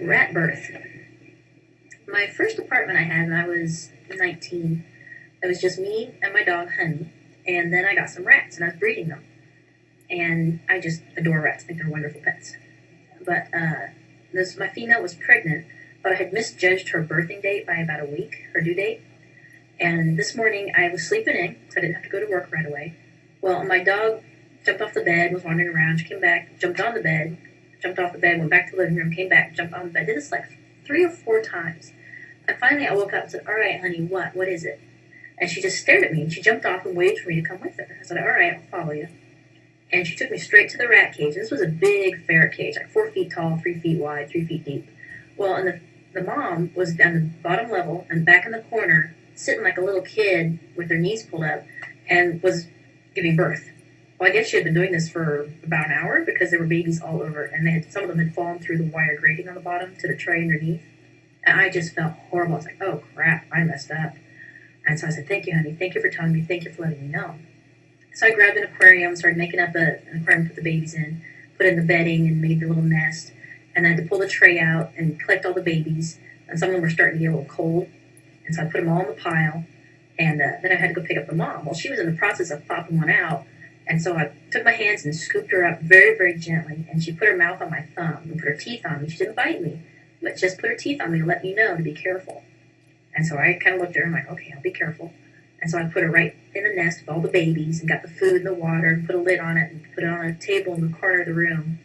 rat birth. My first apartment I had when I was 19, it was just me and my dog, Honey, and then I got some rats, and I was breeding them. And I just adore rats. I think they're wonderful pets. But my female was pregnant, but I had misjudged her birthing date by about a week, her due date. And this morning, I was sleeping in, so I didn't have to go to work right away. Well, my dog jumped off the bed, was wandering around. She came back, jumped on the bed, jumped off the bed, went back to the living room, came back, jumped on the bed. Did this like 3 or 4 times. And finally, I woke up and said, "All right, honey, what? What is it?" And she just stared at me, and she jumped off and waited for me to come with her. I said, "All right, I'll follow you." And she took me straight to the rat cage. This was a big ferret cage, like 4 feet tall, 3 feet wide, 3 feet deep. Well, and the mom was down the bottom level and back in the corner, sitting like a little kid with their knees pulled up, and was giving birth. Well, I guess she had been doing this for about an hour because there were babies all over, and some of them had fallen through the wire grating on the bottom to the tray underneath. And I just felt horrible. I was like, oh, crap, I messed up. And so I said, "Thank you, honey. Thank you for telling me. Thank you for letting me know." So I grabbed an aquarium, started making up an aquarium to put the babies in, put in the bedding and made the little nest. And then I had to pull the tray out and collect all the babies. And some of them were starting to get a little cold. And so I put them all in the pile. And then I had to go pick up the mom. Well, she was in the process of popping one out. And so I took my hands and scooped her up very, very gently. And she put her mouth on my thumb and put her teeth on me. She didn't bite me, but just put her teeth on me to let me know to be careful. And so I kind of looked at her and I'm like, okay, I'll be careful. And so I put her right in the nest with all the babies and got the food and the water and put a lid on it and put it on a table in the corner of the room.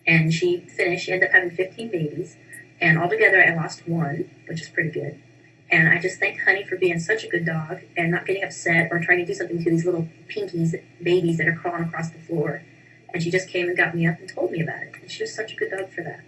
And she finished. She ended up having 15 babies. And altogether, I lost 1, which is pretty good. And I just thank Honey for being such a good dog and not getting upset or trying to do something to these little pinkies, babies that are crawling across the floor. And she just came and got me up and told me about it. And she was such a good dog for that.